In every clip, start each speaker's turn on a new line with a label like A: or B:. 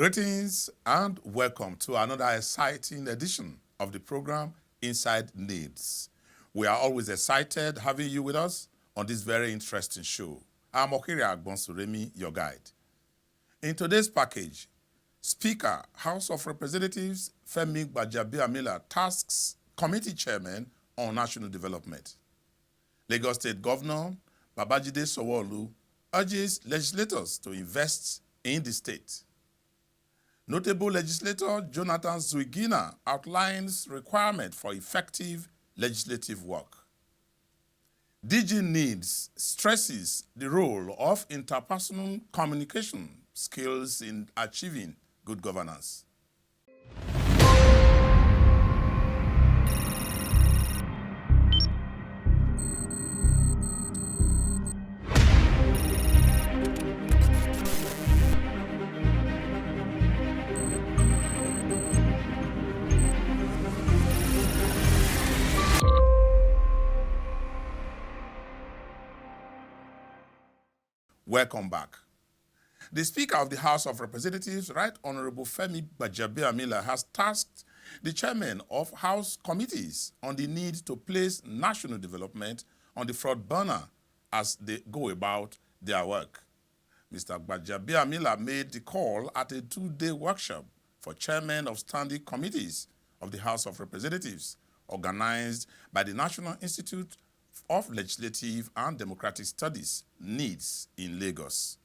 A: Greetings and welcome to another exciting edition of the program Inside Nilds. We are always excited having you with us on this very interesting show. I'm Okiri Agbonsuremi, your guide. In today's package, Speaker, House of Representatives Femi Gbajabiamila tasks Committee Chairman on National Development. Lagos State Governor Babajide Sanwo-Olu urges legislators to invest in the state. Notable legislator Jonathan Zuigina outlines requirement for effective legislative work. DG Nilds stresses the role of interpersonal communication skills in achieving good governance. Welcome back. The Speaker of the House of Representatives, Right Honorable Femi Gbajabiamila, has tasked the chairmen of House committees on the need to place national development on the front burner as they go about their work. Mr. Gbajabiamila made the call at a two-day workshop for chairmen of standing committees of the House of Representatives, organized by the National Institute of Legislative and Democratic Studies, Nilds, in Lagos.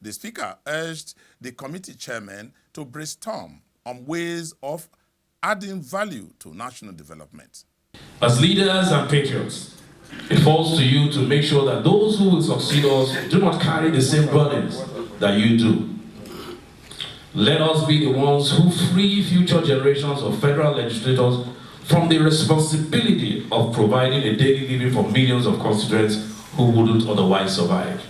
A: The Speaker urged the committee chairman to brainstorm on ways of adding value to national development.
B: As leaders and patriots, it falls to you to make sure that those who will succeed us do not carry the same burdens that you do. Let us be the ones who free future generations of federal legislators from the responsibility of providing a daily living for millions of constituents who wouldn't otherwise survive.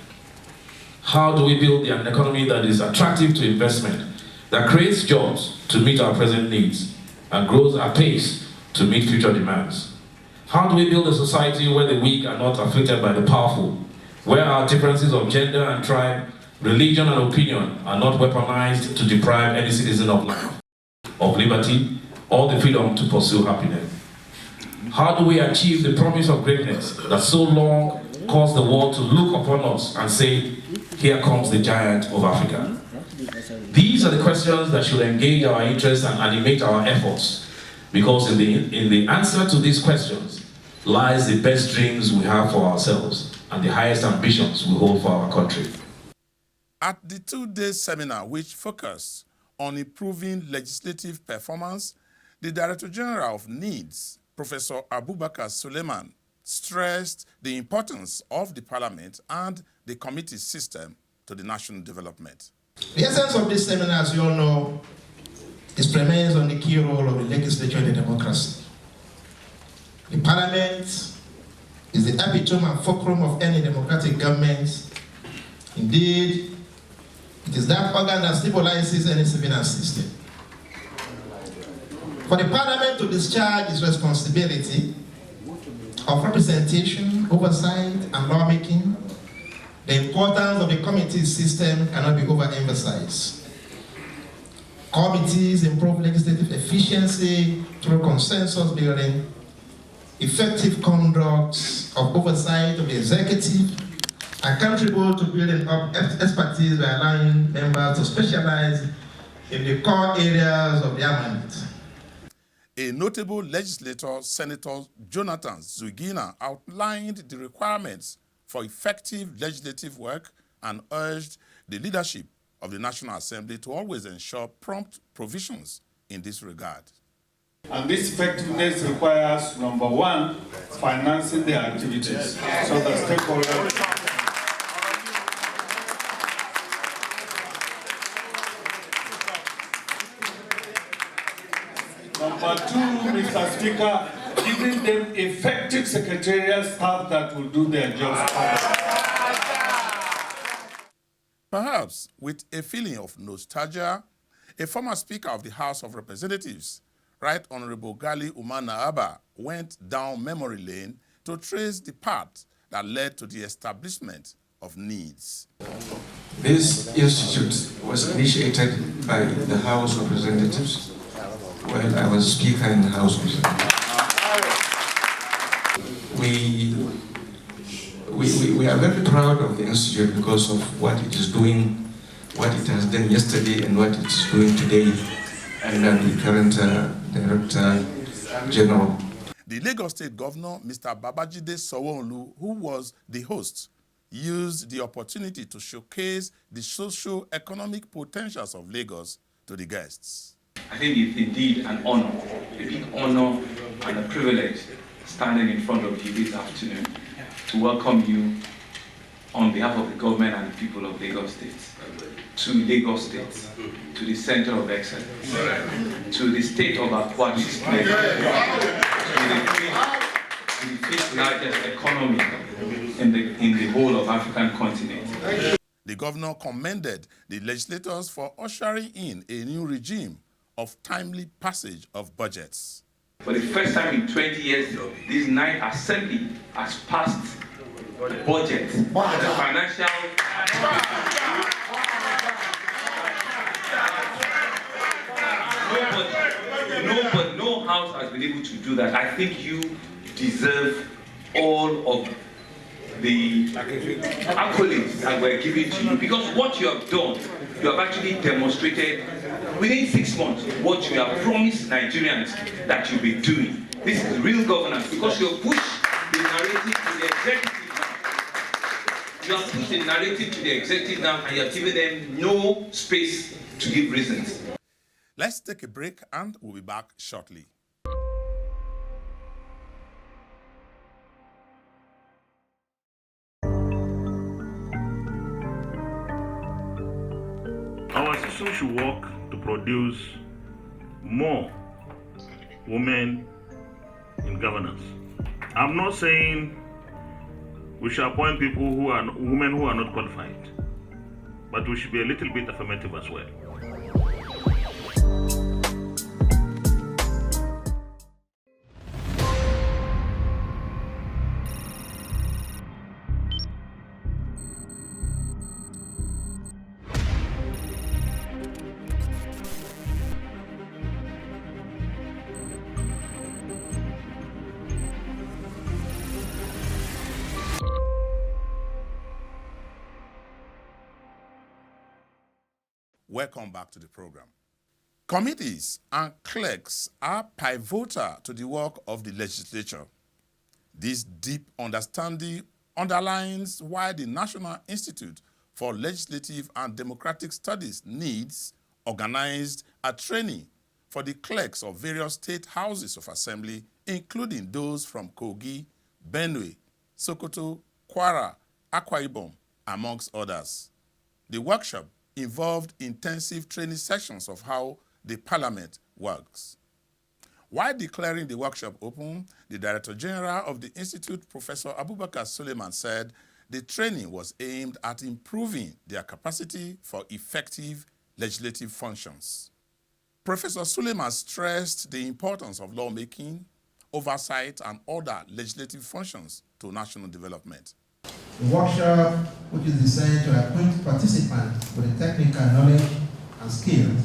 B: How do we build an economy that is attractive to investment, that creates jobs to meet our present needs, and grows at pace to meet future demands? How do we build a society where the weak are not afflicted by the powerful, where our differences of gender and tribe, religion and opinion are not weaponized to deprive any citizen of life, of liberty, or the freedom to pursue happiness? How do we achieve the promise of greatness that so long caused the world to look upon us and say, here comes the giant of Africa? These are the questions that should engage our interests and animate our efforts, because in the answer to these questions lies the best dreams we have for ourselves and the highest ambitions we hold for our country.
A: At the two-day seminar, which focused on improving legislative performance, the Director General of Nilds, Professor Abubakar Suleiman, stressed the importance of the Parliament and the committee system to the national development.
C: The essence of this seminar, as you all know, is premised on the key role of the legislature in the democracy. The Parliament is the epitome and fulcrum of any democratic government. Indeed, it is that organ that stabilizes any civilian system. For the Parliament to discharge its responsibility of representation, oversight, and lawmaking, the importance of the committee system cannot be overemphasized. Committees improve legislative efficiency through consensus building, effective conduct of oversight of the executive, and contribute to building up expertise by allowing members to specialize in the core areas of the amendment.
A: A notable legislator, Senator Jonathan Zuigina, outlined the requirements for effective legislative work and urged the leadership of the National Assembly to always ensure prompt provisions in this regard.
D: And this effectiveness requires, number one, financing the activities so that stakeholders. Number two, Mr. Speaker, giving them effective secretarial staff that will do their jobs properly.
A: Perhaps with a feeling of nostalgia, a former Speaker of the House of Representatives, Right Honorable Gali Umana Abba, went down memory lane to trace the path that led to the establishment of needs.
E: This institute was initiated by the House of Representatives while I was Speaker in the House of Representatives. We are very proud of the institute because of what it is doing, what it has done yesterday and what it is doing today, and the current Director General.
A: The Lagos State Governor, Mr. Babajide Sanwo-Olu, who was the host, used the opportunity to showcase the socio-economic potentials of Lagos to the guests.
F: I think it's indeed an honor, a big honor and a privilege standing in front of you this afternoon to welcome you on behalf of the government and the people of Lagos State, to Lagos State, to the center of excellence, to the state of aquatic splendor, to the fifth largest economy in the whole of African continent.
A: The governor commended the legislators for ushering in a new regime of timely passage of budgets.
F: For the first time in 20 years, this ninth assembly has passed the budget, the financial. No house has been able to do that. I think you deserve all of the accolades that were given to you, because what you have done, you have actually demonstrated within 6 months what you have promised Nigerians that you'll be doing. This is real governance, because you have pushed the narrative to the executive now. You have pushed the narrative to the executive now, and you have given them no space to give reasons.
A: Let's take a break and we'll be back shortly.
G: Our institution should work to produce more women in governance. I'm not saying we should appoint women who are not qualified, but we should be a little bit affirmative as well.
A: Welcome back to the program. Committees and clerks are pivotal to the work of the legislature. This deep understanding underlines why the National Institute for Legislative and Democratic Studies needs organized a training for the clerks of various state houses of assembly, including those from Kogi, Benue, Sokoto, Kwara, Akwa Ibom, amongst others. The workshop involved intensive training sessions of how the parliament works. While declaring the workshop open, the Director General of the Institute, Professor Abubakar Suleiman, said the training was aimed at improving their capacity for effective legislative functions. Professor Suleiman stressed the importance of lawmaking, oversight, and other legislative functions to national development.
C: The workshop, which is designed to equip participants with the technical knowledge and skills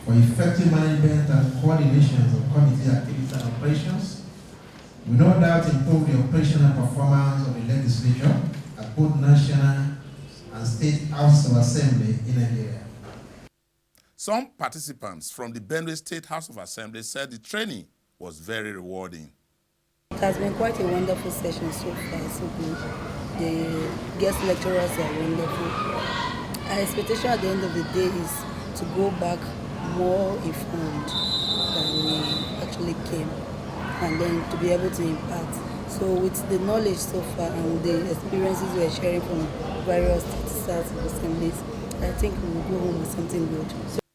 C: for effective management and coordination of committee activities and operations, will no doubt improve the operational performance of the legislature at both national and state houses of assembly in Nigeria.
A: Some participants from the Benue State House of Assembly said the training was very rewarding.
H: It has been quite a wonderful session so far, so good. The guest lecturers are wonderful. Our expectation at the end of the day is to go back more informed than we actually came, and then to be able to impact. So with the knowledge so far and the experiences we are sharing from various states of assemblies, I think we will go home with something good.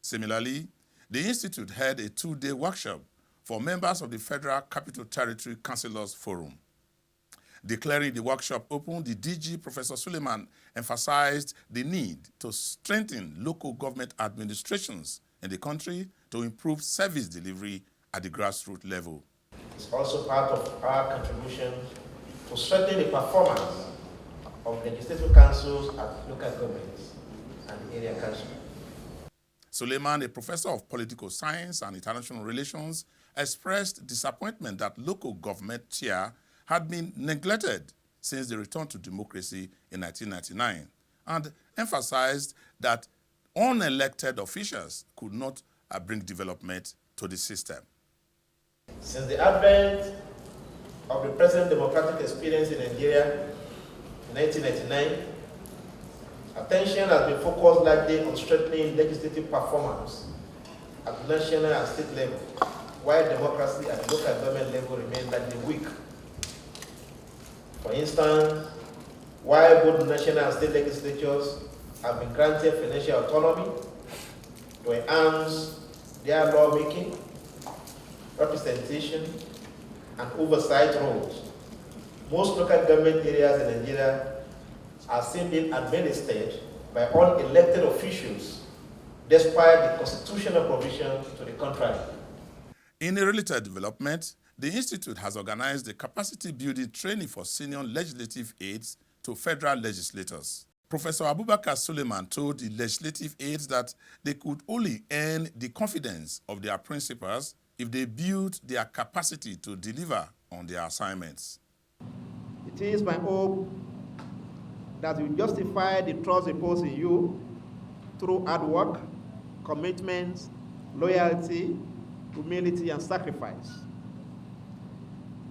A: Similarly, the Institute held a 2-day workshop for members of the Federal Capital Territory Councillors Forum. Declaring the workshop open, the DG, Professor Suleiman, emphasized the need to strengthen local government administrations in the country to improve service delivery at the grassroots level.
C: It's also part of our contribution to strengthen the performance of legislative councils at local governments and area councils.
A: Suleiman, a professor of political science and international relations, expressed disappointment that local government chair had been neglected since the return to democracy in 1999, and emphasized that unelected officials could not bring development to the system.
C: Since the advent of the present democratic experience in Nigeria in 1999, attention has been focused largely on strengthening legislative performance at national and state level, while democracy at the local government level remains largely weak. For instance, while both national and state legislatures have been granted financial autonomy to enhance their lawmaking, representation, and oversight roles, most local government areas in Nigeria are still being administered by unelected officials, despite the constitutional provision to the contrary.
A: In a related development, the Institute has organized a capacity-building training for senior legislative aides to federal legislators. Professor Abubakar Suleiman told the legislative aides that they could only earn the confidence of their principals if they build their capacity to deliver on their assignments.
C: It is my hope that you justify the trust reposed in you through hard work, commitment, loyalty, humility, and sacrifice.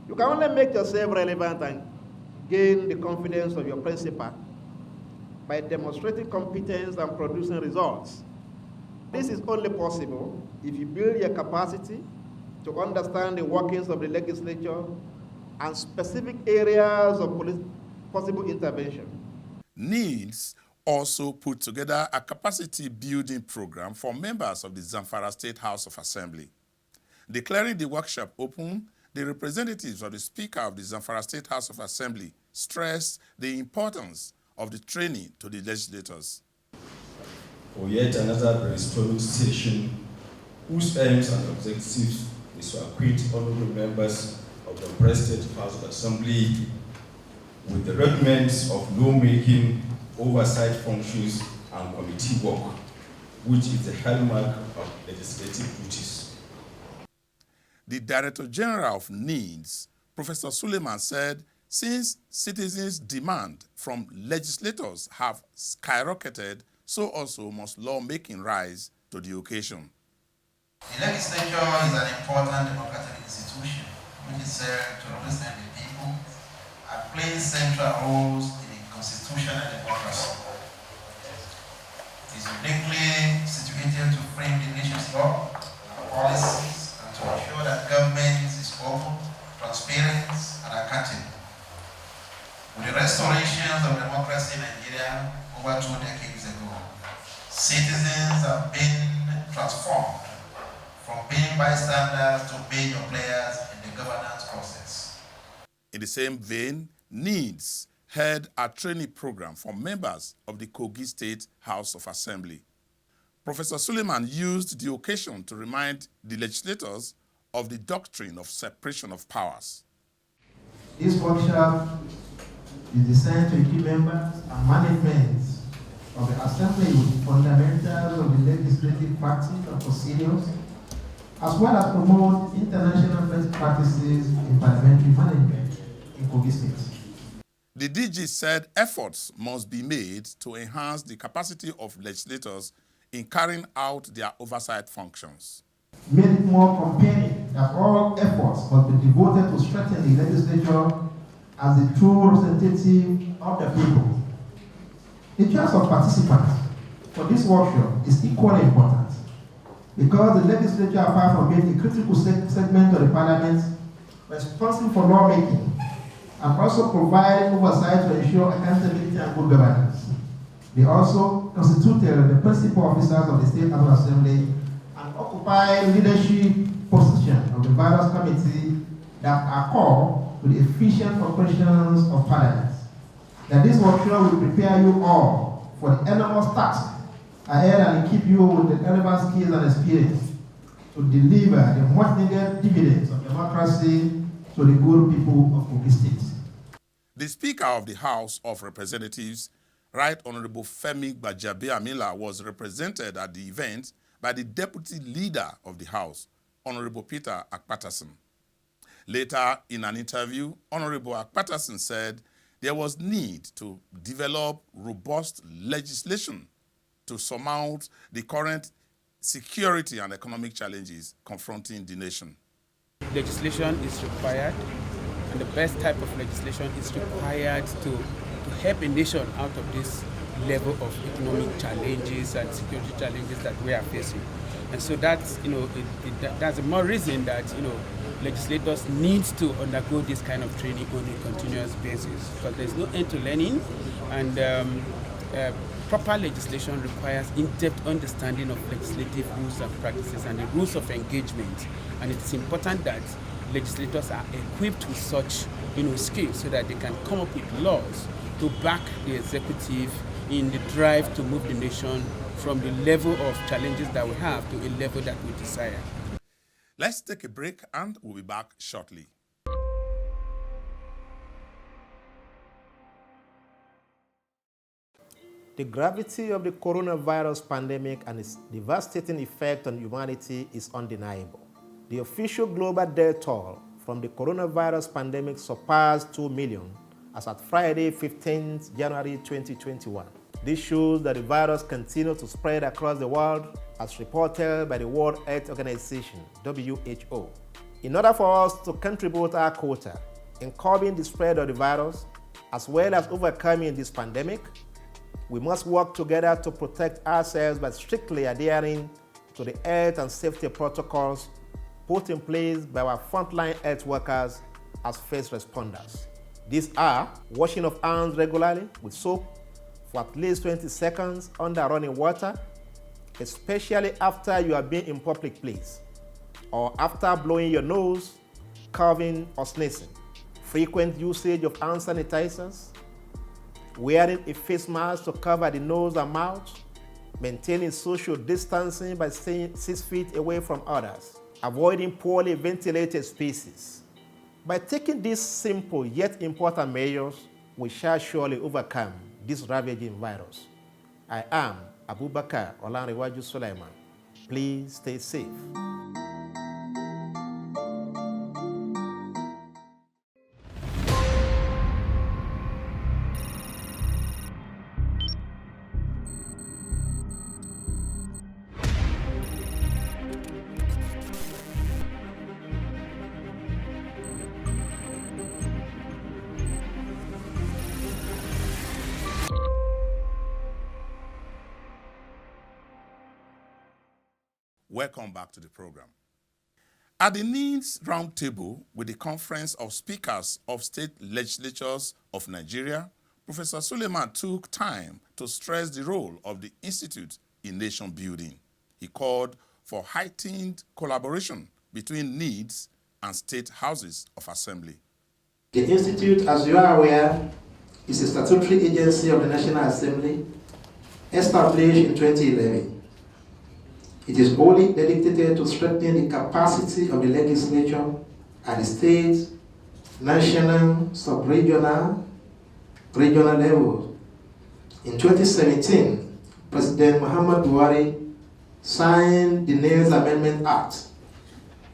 C: You can only make yourself relevant and gain the confidence of your principal by demonstrating competence and producing results. This is only possible if you build your capacity to understand the workings of the legislature and specific areas of possible intervention.
A: Nilds also put together a capacity-building program for members of the Zamfara State House of Assembly. Declaring the workshop open, the representatives of the Speaker of the Zamfara State House of Assembly stressed the importance of the training to the legislators.
I: For yet another brainstorming session whose aims and objectives is to acquaint honorable members of the President House of Assembly with the rudiments of lawmaking, oversight functions, and committee work, which is the hallmark of legislative duties.
A: The Director General of Nilds, Professor Suleiman, said since citizens' demand from legislators have skyrocketed, so also must lawmaking rise to the occasion.
C: The legislature is an important democratic institution which is served to represent the people and plays central roles in a constitutional democracy. It is uniquely situated to frame the nation's law and policies and to ensure that government is open, transparent, and accountable. With the restoration of democracy in Nigeria over 2 decades ago, citizens have been transformed from being bystanders to major players in the governance process.
A: In the same vein, Nilds held a training program for members of the Kogi State House of Assembly. Professor Suleiman used the occasion to remind the legislators of the doctrine of separation of powers.
C: This workshop is designed to equip members and management of the Assembly with fundamentals of the legislative practice and procedures, as well as promote international best practices in parliamentary management in Kogi State.
A: The DG said efforts must be made to enhance the capacity of legislators in carrying out their oversight functions.
C: Made it more compelling that all efforts must be devoted to strengthen the legislature as the true representative of the people. The choice of participants for this workshop is equally important because the legislature, apart from being a critical segment of the parliament, responsible for lawmaking, and also provide oversight to ensure accountability and good governance. They also constituted the principal officers of the State House of Assembly and occupy leadership positions of the various committees that are called to the efficient operations of Parliament. That this workshop will prepare you all for the enormous task ahead and keep you with the relevant skills and experience to deliver the much needed dividends of democracy to the good people of Kogi State.
A: The Speaker of the House of Representatives, Right Honorable Femi Gbajabiamila, was represented at the event by the Deputy Leader of the House, Honorable Peter Akpatason. Later, in an interview, Honorable Akpatason said there was need to develop robust legislation to surmount the current security and economic challenges confronting the nation.
J: Legislation is required, and the best type of legislation is required to help a nation out of this level of economic challenges and security challenges that we are facing. And so that's, that's a more reason that, legislators need to undergo this kind of training on a continuous basis, because there's no end to learning, and proper legislation requires in-depth understanding of legislative rules and practices and the rules of engagement. And it's important that legislators are equipped with such skills so that they can come up with laws to back the executive in the drive to move the nation from the level of challenges that we have to a level that we desire.
A: Let's take a break and we'll be back shortly.
C: The gravity of the coronavirus pandemic and its devastating effect on humanity is undeniable. The official global death toll from the coronavirus pandemic surpassed 2 million as at Friday, 15th January 2021. This shows that the virus continues to spread across the world, as reported by the World Health Organization, WHO. In order for us to contribute our quota in curbing the spread of the virus, as well as overcoming this pandemic, we must work together to protect ourselves by strictly adhering to the health and safety protocols put in place by our frontline health workers as first responders. These are washing of hands regularly with soap for at least 20 seconds under running water, especially after you have been in public place, or after blowing your nose, coughing, or sneezing. Frequent usage of hand sanitizers, wearing a face mask to cover the nose and mouth, maintaining social distancing by staying 6 feet away from others, avoiding poorly ventilated spaces. By taking these simple yet important measures, we shall surely overcome this ravaging virus. I am Abubakar Olanrewaju Suleiman. Please stay safe.
A: Welcome back to the program. At the Nilds Roundtable with the Conference of Speakers of State Legislatures of Nigeria, Professor Suleiman took time to stress the role of the Institute in nation building. He called for heightened collaboration between Nilds and state houses of assembly.
C: The Institute, as you are aware, is a statutory agency of the National Assembly established in 2011. It is wholly dedicated to strengthening the capacity of the legislature at the state, national, sub-regional, regional levels. In 2017, President Muhammad Buhari signed the Nilds Amendment Act,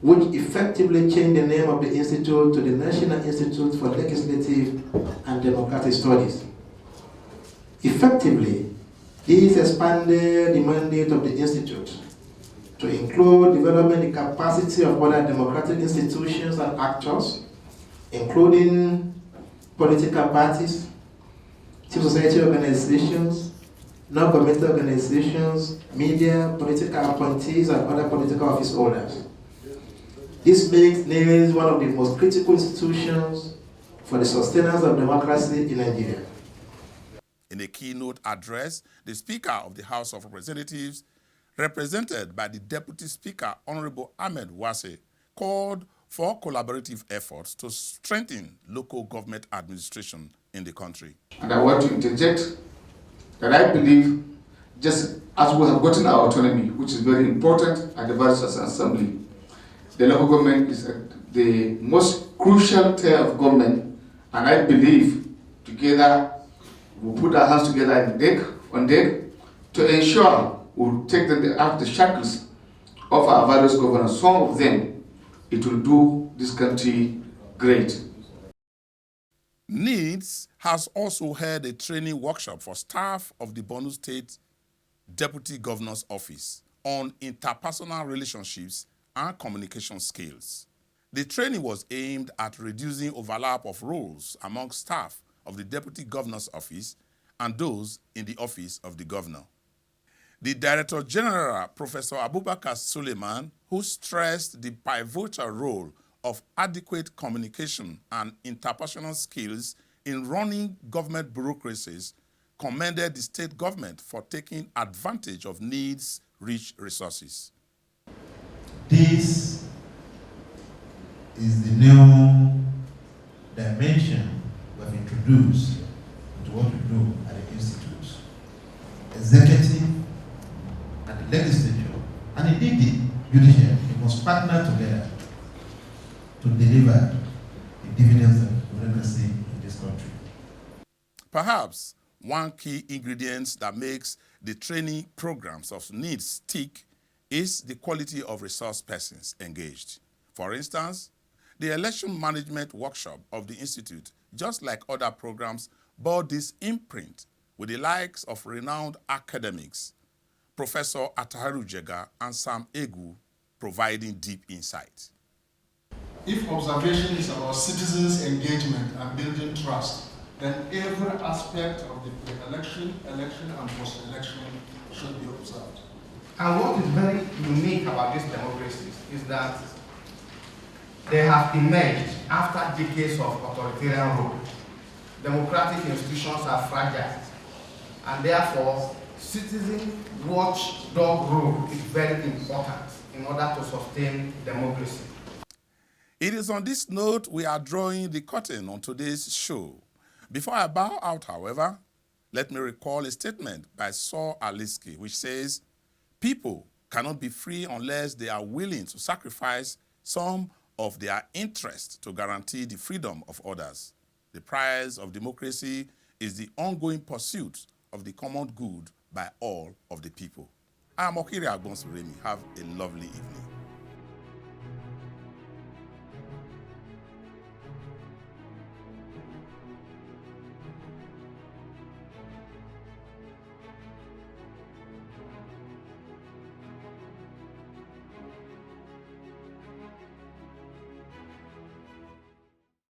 C: which effectively changed the name of the institute to the National Institute for Legislative and Democratic Studies. Effectively, this expanded the mandate of the institute to include developing the capacity of other democratic institutions and actors, including political parties, civil society organizations, non-governmental organizations, media, political appointees, and other political office holders. This makes Nilds one of the most critical institutions for the sustenance of democracy in Nigeria.
A: In a keynote address, the Speaker of the House of Representatives, represented by the Deputy Speaker, Honorable Ahmed Wase, called for collaborative efforts to strengthen local government administration in the country.
K: And I want to interject that I believe, just as we have gotten our autonomy, which is very important at the various assembly, the local government is the most crucial tier of government, and I believe together, we'll put our hands together on deck to ensure we'll take out the shackles of our various governors. Some of them, it will do this country great.
A: Nilds has also held a training workshop for staff of the Borno State Deputy Governor's Office on interpersonal relationships and communication skills. The training was aimed at reducing overlap of roles among staff of the Deputy Governor's Office and those in the Office of the Governor. The Director General, Professor Abubakar Suleiman, who stressed the pivotal role of adequate communication and interpersonal skills in running government bureaucracies, commended the state government for taking advantage of needs-rich resources.
C: This is the new dimension we have introduced into what we do at the institutes. Executive and the legislature, and indeed the judiciary, they must partner together to deliver the dividends of democracy in this country.
A: Perhaps one key ingredient that makes the training programs of Nilds tick is the quality of resource persons engaged. For instance, the election management workshop of the Institute, just like other programs, bore this imprint with the likes of renowned academics, Professor Ataharu Jega and Sam Egu, providing deep insight.
L: If observation is about citizens' engagement and building trust, then every aspect of the pre-election, election, and post-election should be observed.
M: And what is very unique about these democracies is that they have emerged after decades of authoritarian rule. Democratic institutions are fragile, and therefore citizen watchdog role is very important in order to sustain democracy.
A: It is on this note we are drawing the curtain on today's show. Before I bow out, however, let me recall a statement by Saul Alinsky, which says, people cannot be free unless they are willing to sacrifice some of their interest to guarantee the freedom of others. The prize of democracy is the ongoing pursuit of the common good by all of the people. I am Okiri Agbonsuremi. Have a lovely evening.